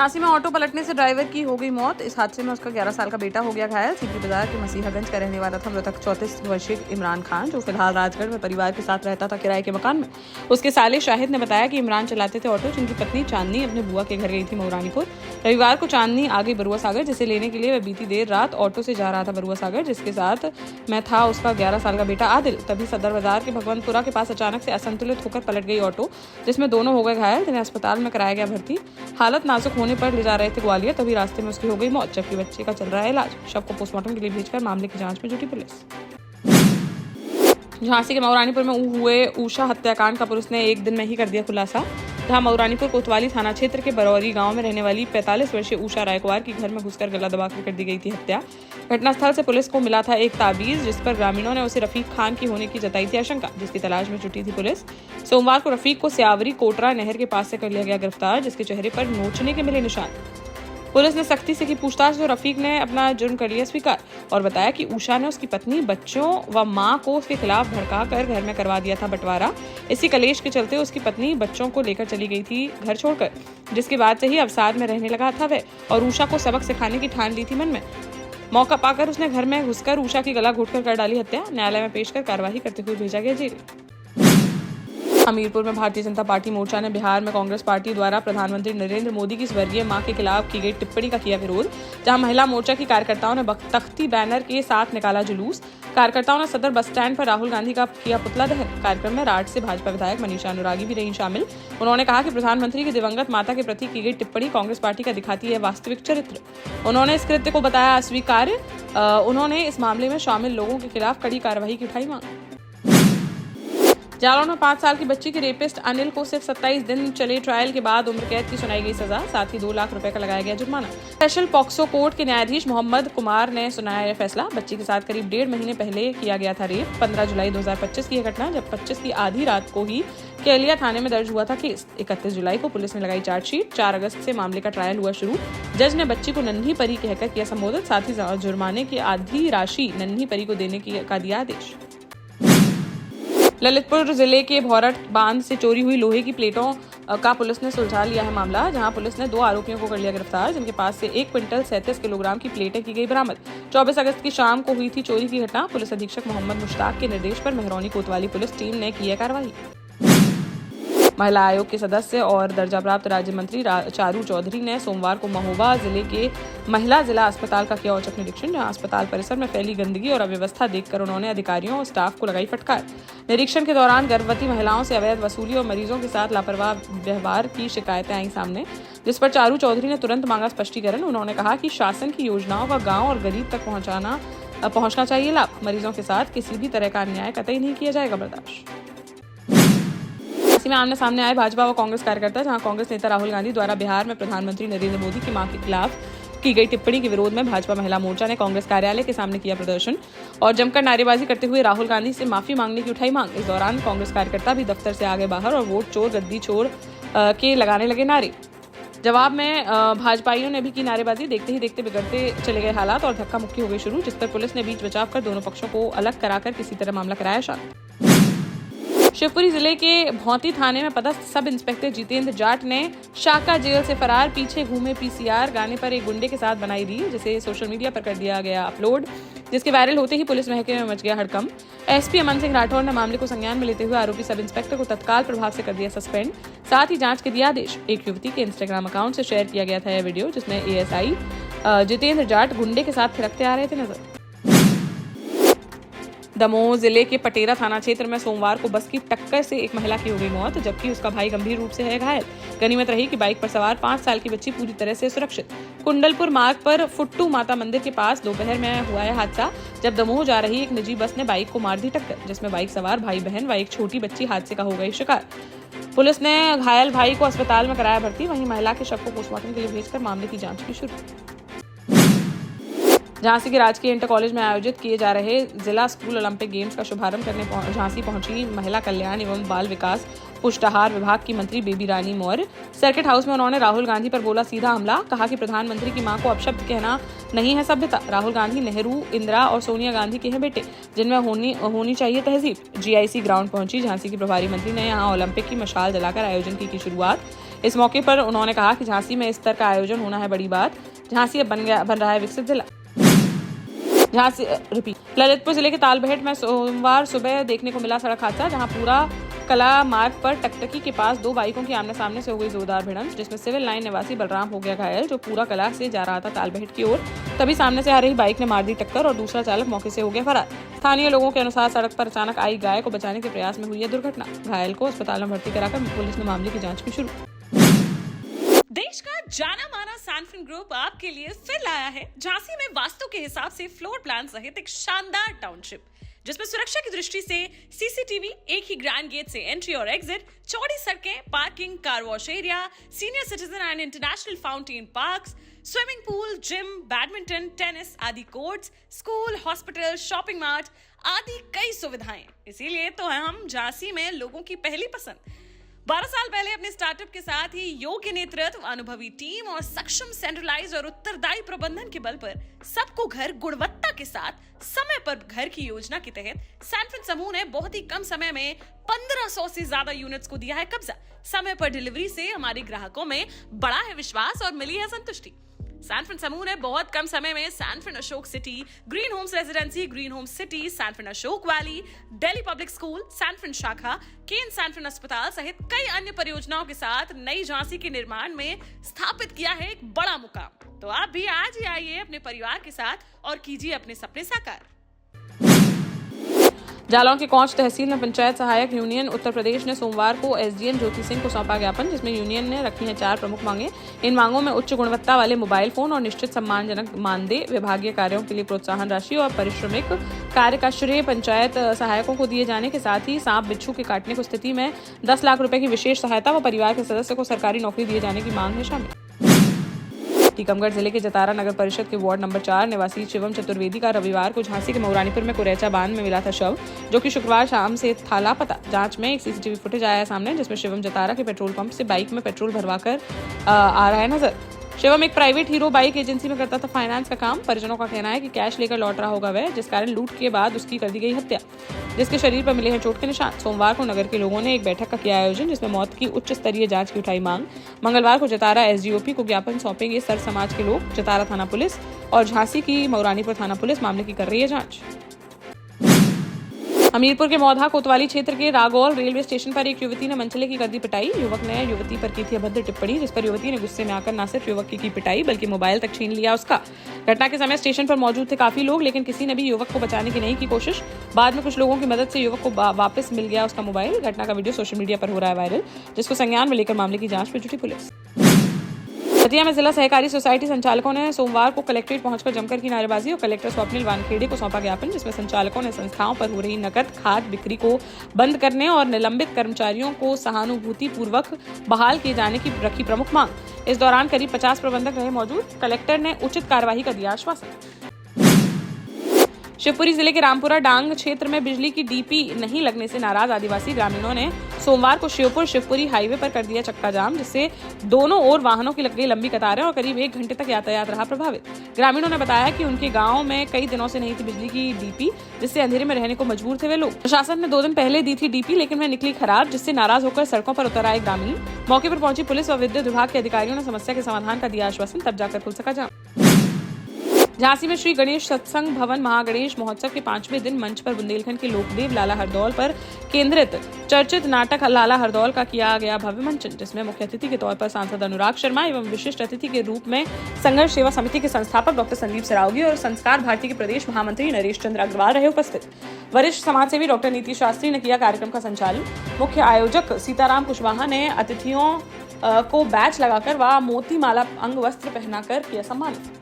झांसी में ऑटो पलटने से ड्राइवर की हो गई मौत। इस हादसे में उसका 11 साल का बेटा हो गया घायल। सीपी बाजार के मसीहागंज का रहने वाला था मृतक 34 वर्षीय इमरान खान, जो फिलहाल राजगढ़ में परिवार के साथ रहता था किराए के मकान में। उसके साले शाहिद ने बताया कि इमरान चलाते थे ऑटो, जिनकी पत्नी चांदनी अपने बुआ के घर गई थी मऊरानीपुर। रविवार को चांदनी आ गई बरुआ सागर, जिसे लेने के लिए वह बीती देर रात ऑटो से जा रहा था बरुआ सागर, जिसके साथ में था उसका 11 साल का बेटा आदिल। तभी सदर बाजार के भगवंतपुरा के पास अचानक से असंतुलित होकर पलट गई ऑटो, जिसमें दोनों हो गए घायल। जिन्हें अस्पताल में कराया गया भर्ती। हालत नाजुक होने पर ले जा रहे थे ग्वालियर, तभी रास्ते में उसकी हो गई मौत, जबकि बच्चे का चल रहा है इलाज। शव को पोस्टमार्टम के लिए भेजकर मामले की जांच में जुटी पुलिस। झांसी के मऊरानीपुर में हुए ऊषा हत्याकांड का पुलिस ने एक दिन में ही कर दिया खुलासा। जहां मऊरानीपुर कोतवाली थाना क्षेत्र के बरौरी गांव में रहने वाली 45 वर्षीय ऊषा रायकवार की घर में घुसकर गला दबाकर कर दी गई थी हत्या। घटनास्थल से पुलिस को मिला था एक ताबीज, जिस पर ग्रामीणों ने उसे रफीक खान की होने की जताई थी आशंका, जिसकी तलाश में जुटी थी पुलिस। सोमवार को रफीक को स्यावरी कोटरा नहर के पास से कर लिया गया गिरफ्तार, जिसके चेहरे पर नोचने के मिले निशान। पुलिस ने सख्ती से की पूछताछ, तो रफीक ने अपना जुर्म कर लिया स्वीकार और बताया कि ऊषा ने उसकी पत्नी, बच्चों व मां को उसके खिलाफ भड़काकर घर में करवा दिया था बंटवारा। इसी कलेश के चलते उसकी पत्नी बच्चों को लेकर चली गई थी घर छोड़कर, जिसके बाद से ही अवसाद में रहने लगा था वह, और ऊषा को सबक सिखाने की ठान ली थी मन में। मौका पाकर उसने घर में घुसकर ऊषा की गला घोटकर कर डाली हत्या। न्यायालय में पेश कर कार्रवाई करते हुए भेजा गया जेल। हमीरपुर में भारतीय जनता पार्टी मोर्चा ने बिहार में कांग्रेस पार्टी द्वारा प्रधानमंत्री नरेंद्र मोदी की स्वर्गीय मां के खिलाफ की गई टिप्पणी का किया विरोध। जहां महिला मोर्चा की कार्यकर्ताओं ने तख्ती बैनर के साथ निकाला जुलूस। कार्यकर्ताओं ने सदर बस स्टैंड पर राहुल गांधी का किया पुतला दहन। कार्यक्रम में राठ से भाजपा विधायक मनीषा अनुरागी भी रही शामिल। उन्होंने कहा कि प्रधानमंत्री की दिवंगत माता के प्रति की गई टिप्पणी कांग्रेस पार्टी का दिखाती है वास्तविक चरित्र। उन्होंने इस कृत्य को बताया अस्वीकार्य। उन्होंने इस मामले में शामिल लोगों के खिलाफ कड़ी कार्रवाई की उठाई मांग। जालौन में 5 साल की बच्ची के रेपिस्ट अनिल को सिर्फ 27 दिन चले ट्रायल के बाद उम्र कैद की सुनाई गई सजा। साथ ही 2 लाख रुपए का लगाया गया जुर्माना। स्पेशल पॉक्सो कोर्ट के न्यायाधीश मोहम्मद कुमार ने सुनाया यह फैसला। बच्ची के साथ करीब 1.5 महीने पहले किया गया था रेप। 15 जुलाई 2025 की यह घटना, जब 25 की आधी रात को ही केलिया थाने में दर्ज हुआ था केस। 31 जुलाई को पुलिस ने लगाई चार्जशीट। 4 अगस्त से मामले का ट्रायल हुआ शुरू। जज ने बच्ची को नन्ही परी कहकर किया संबोधित। साथ ही जुर्माने की आधी राशि नन्ही परी को देने का दिया आदेश। ललितपुर जिले के भौरट बांध से चोरी हुई लोहे की प्लेटों का पुलिस ने सुलझा लिया है मामला। जहां पुलिस ने 2 आरोपियों को कर लिया गिरफ्तार, जिनके पास से 1 क्विंटल 37 किलोग्राम की प्लेटें की गई बरामद। 24 अगस्त की शाम को हुई थी चोरी की घटना। पुलिस अधीक्षक मोहम्मद मुश्ताक के निर्देश पर मेहरौनी कोतवाली पुलिस टीम ने की है कार्रवाई। महिला आयोग के सदस्य और दर्जा प्राप्त राज्य मंत्री चारू चौधरी ने सोमवार को महोबा जिले के महिला जिला अस्पताल का किया औचक निरीक्षण। जहां अस्पताल परिसर में फैली गंदगी और अव्यवस्था देखकर उन्होंने अधिकारियों और स्टाफ को लगाई फटकार। निरीक्षण के दौरान गर्भवती महिलाओं से अवैध वसूली और मरीजों के साथ लापरवाह व्यवहार की शिकायतें आई सामने, जिस पर चारू चौधरी ने तुरंत मांगा स्पष्टीकरण। उन्होंने कहा कि शासन की योजनाओं का गाँव और गरीब तक पहुंचना चाहिए लाभ। मरीजों के साथ किसी भी तरह का अन्याय कतई नहीं किया जाएगा बर्दाश्त। में आमने सामने आए भाजपा व कांग्रेस कार्यकर्ता, जहां कांग्रेस नेता राहुल गांधी द्वारा बिहार में प्रधानमंत्री नरेंद्र मोदी की मां के खिलाफ की गई टिप्पणी के विरोध में भाजपा महिला मोर्चा ने कांग्रेस कार्यालय के सामने किया प्रदर्शन और जमकर नारेबाजी करते हुए राहुल गांधी से माफी मांगने की उठाई मांग। इस दौरान कांग्रेस कार्यकर्ता भी दफ्तर से आगे बाहर और वोट चोर गद्दी चोर के लगाने लगे नारे। जवाब में भाजपाइयों ने भी की नारेबाजी। देखते ही देखते बिगड़ते चले गए हालात और धक्का मुक्की हो गई शुरू, जिस पर पुलिस ने बीच बचाव कर दोनों पक्षों को अलग कराकर किसी तरह मामला कराया शांत। शिवपुरी जिले के भौंती थाने में पदस्थ सब इंस्पेक्टर जितेंद्र जाट ने शाका जेल से फरार पीछे घूमे पीसीआर गाने पर एक गुंडे के साथ बनाई रील, जिसे सोशल मीडिया पर कर दिया गया अपलोड, जिसके वायरल होते ही पुलिस महकमे में मच गया हड़कंप। एसपी अमन सिंह राठौर ने मामले को संज्ञान में लेते हुए आरोपी सब इंस्पेक्टर को तत्काल प्रभाव से कर दिया सस्पेंड। साथ ही जांच के दिया आदेश। एक युवती के इंस्टाग्राम अकाउंट से शेयर किया गया था यह वीडियो, जिसमें एएसआई जितेंद्र जाट गुंडे के साथ थिरकते आ रहे थे नजर। दमोह जिले के पटेरा थाना क्षेत्र में सोमवार को बस की टक्कर से एक महिला की हो गई मौत, जबकि उसका भाई गंभीर रूप से है घायल। गनीमत रही कि बाइक पर सवार 5 साल की बच्ची पूरी तरह से सुरक्षित। कुंडलपुर मार्ग पर फुट्टू माता मंदिर के पास दोपहर में हुआ है हादसा, जब दमोह जा रही एक निजी बस ने बाइक को मार दी टक्कर, जिसमें बाइक सवार भाई बहन व एक छोटी बच्ची हादसे का हो गई शिकार। पुलिस ने घायल भाई को अस्पताल में कराया भर्ती। वहीं महिला के शव को पोस्टमार्टम के लिए भेजकर मामले की जांच की शुरू। झांसी के राजकीय इंटर कॉलेज में आयोजित किए जा रहे जिला स्कूल ओलंपिक गेम्स का शुभारंभ करने झांसी पहुंची महिला कल्याण एवं बाल विकास पुष्टाहार विभाग की मंत्री बेबी रानी मौर्य। सर्किट हाउस में उन्होंने राहुल गांधी पर बोला सीधा हमला। कहा कि प्रधानमंत्री की मां को अपशब्द कहना नहीं है सभ्यता। राहुल गांधी, नेहरू, इंदिरा और सोनिया गांधी के हैं बेटे, जिनमें होनी चाहिए तहजीब। जीआईसी ग्राउंड पहुंची झांसी की प्रभारी मंत्री ने यहां ओलंपिक की मशाल जलाकर आयोजन की शुरुआत। इस मौके पर उन्होंने कहा कि झांसी में इस स्तर का आयोजन होना है बड़ी बात। झांसी अब बन रहा है विकसित जिला। झांसी ललितपुर जिले के तालबेहट में सोमवार सुबह देखने को मिला सड़क हादसा, जहां पूरा कला मार्ग पर टकटकी के पास दो बाइकों की आमने सामने से हो गई जोरदार भिड़ंत, जिसमें सिविल लाइन निवासी बलराम हो गया घायल, जो पूरा कला से जा रहा था तालबेहट की ओर। तभी सामने से आ रही बाइक ने मार दी टक्कर और दूसरा चालक मौके से हो गया फरार। स्थानीय लोगों के अनुसार सड़क पर अचानक आई गाय को बचाने के प्रयास में हुई है दुर्घटना। घायल को अस्पताल में भर्ती कराकर पुलिस ने मामले की जाँच की शुरू। देश का जाना माना सैनफिन ग्रुप आपके लिए फिर लाया है झांसी में वास्तु के हिसाब से फ्लोर प्लान सहित एक शानदार टाउनशिप, जिसमें सुरक्षा की दृष्टि से सीसीटीवी, एक ही ग्रैंड गेट से एंट्री और एग्जिट, चौड़ी सड़कें, parking, car wash area, senior citizen and international fountain parks, swimming pool, gym, badminton, tennis आदि courts, school, hospital, shopping mart आदि कई सुविधाएं। इसीलिए तो हम झांसी में लोगों की पहली पसंद। 12 साल पहले अपने स्टार्टअप के साथ ही योग्य नेतृत्व, अनुभवी टीम और सक्षम सेंट्रलाइज्ड और उत्तरदायी प्रबंधन के बल पर सबको घर गुणवत्ता के साथ समय पर घर की योजना के तहत सैनफिन समूह ने बहुत ही कम समय में 1500 से ज्यादा यूनिट्स को दिया है कब्जा। समय पर डिलीवरी से हमारे ग्राहकों में बड़ा है विश्वास और मिली है संतुष्टि। सैनफिन समूह ने बहुत कम समय में Sanfin Ashok city, green homes residency, green homes city, Sanfin Ashok valley, Delhi public school, Sanfin शाखा, केन सैनफिन अस्पताल सहित कई अन्य परियोजनाओं के साथ नई झांसी के निर्माण में स्थापित किया है एक बड़ा मुकाम। तो आप भी आज ही आइए अपने परिवार के साथ और कीजिए अपने सपने साकार। जालौन के कौंच तहसील में पंचायत सहायक यूनियन उत्तर प्रदेश ने सोमवार को एसडीएम ज्योति सिंह को सौंपा ज्ञापन, जिसमें यूनियन ने रखी हैं 4 प्रमुख मांगे। इन मांगों में उच्च गुणवत्ता वाले मोबाइल फोन और निश्चित सम्मानजनक मानदेय, विभागीय कार्यों के लिए प्रोत्साहन राशि और पारिश्रमिक, कार्य का श्रेय पंचायत सहायकों को दिए जाने के साथ ही सांप बिच्छू के काटने की स्थिति में 10 लाख रुपए की विशेष सहायता व परिवार के सदस्य को सरकारी नौकरी दिए जाने की मांग है शामिल। टीकमगढ़ जिले के जतारा नगर परिषद के वार्ड नंबर 4 निवासी शिवम चतुर्वेदी का रविवार को झांसी के मऊरानीपुर में कुरेचा बांध में मिला था शव, जो कि शुक्रवार शाम से था लापता। जांच में एक सीसीटीवी फुटेज आया सामने, जिसमें शिवम जतारा के पेट्रोल पंप से बाइक में पेट्रोल भरवाकर आ रहा है नजर। शिवम एक प्राइवेट हीरो बाइक एजेंसी में करता था फाइनेंस का काम। परिजनों का कहना है कि कैश लेकर लौट रहा होगा वह, जिस कारण लूट के बाद उसकी कर दी गई हत्या, जिसके शरीर पर मिले हैं चोट के निशान। सोमवार को नगर के लोगों ने एक बैठक का किया आयोजन, जिसमें मौत की उच्च स्तरीय जांच की उठाई मांग। मंगलवार को जतारा एसडीओपी को ज्ञापन सौंपेंगे सर समाज के लोग। जतारा थाना पुलिस और झांसी की मऊरानीपुर थाना पुलिस मामले की कर रही है जाँच। हमीरपुर के मौधा कोतवाली क्षेत्र के रागौल रेलवे स्टेशन पर एक युवती ने मनचले की कर दी पिटाई। युवक ने युवती पर की थी अभद्र टिप्पणी, जिस पर युवती ने गुस्से में आकर न सिर्फ युवक की पिटाई बल्कि मोबाइल तक छीन लिया उसका। घटना के समय स्टेशन पर मौजूद थे काफी लोग, लेकिन किसी ने भी युवक को बचाने की नहीं की कोशिश। बाद में कुछ लोगों की मदद से युवक को वापस मिल गया उसका मोबाइल। घटना का वीडियो सोशल मीडिया पर हो रहा है वायरल, जिसको संज्ञान में लेकर मामले की जाँच में जुटी पुलिस। दतिया में जिला सहकारी सोसाइटी संचालकों ने सोमवार को कलेक्ट्रेट पहुंचकर जमकर की नारेबाजी और कलेक्टर स्वप्निल वानखेड़े को सौंपा ज्ञापन, जिसमें संचालकों ने संस्थाओं पर हो रही नकद खाद बिक्री को बंद करने और निलंबित कर्मचारियों को सहानुभूति पूर्वक बहाल किए जाने की रखी प्रमुख मांग। इस दौरान करीब 50 प्रबंधक रहे मौजूद। कलेक्टर ने उचित कार्यवाही का दिया आश्वासन। शिवपुरी जिले के रामपुरा डांग क्षेत्र में बिजली की डीपी नहीं लगने से नाराज आदिवासी ग्रामीणों ने सोमवार को शिवपुरी हाईवे पर कर दिया चक्का जाम, जिससे दोनों ओर वाहनों की लग गई लंबी कतारें और करीब 1 घंटे तक यातायात रहा प्रभावित। ग्रामीणों ने बताया कि उनके गांव में कई दिनों से नहीं थी बिजली की डीपी, जिससे अंधेरे में रहने को मजबूर थे वे लोग। प्रशासन ने 2 दिन पहले दी थी डीपी, लेकिन वह निकली खराब, जिससे नाराज होकर सड़कों पर उतर आए ग्रामीण। मौके पर पहुंची पुलिस व विद्युत विभाग के अधिकारियों ने समस्या के समाधान का दिया आश्वासन, तब जाकर खुल सका जाम। झांसी में श्री गणेश सत्संग भवन महागणेश महोत्सव के 5वें दिन मंच पर बुंदेलखंड के लोकदेव लाला हरदौल पर केंद्रित चर्चित नाटक लाला हरदौल का किया गया भव्य मंचन, जिसमें मुख्य अतिथि के तौर पर सांसद अनुराग शर्मा एवं विशिष्ट अतिथि के रूप में संघर्ष सेवा समिति के संस्थापक डॉक्टर संदीप सरावगी और संस्कार भारती के प्रदेश महामंत्री नरेश चंद्र अग्रवाल रहे उपस्थित। वरिष्ठ समाज सेवी डॉक्टर नीति शास्त्री ने किया कार्यक्रम का संचालन। मुख्य आयोजक सीताराम कुशवाहा ने अतिथियों को बैच लगाकर व मोती माला अंग वस्त्र पहनाकर किया सम्मानित।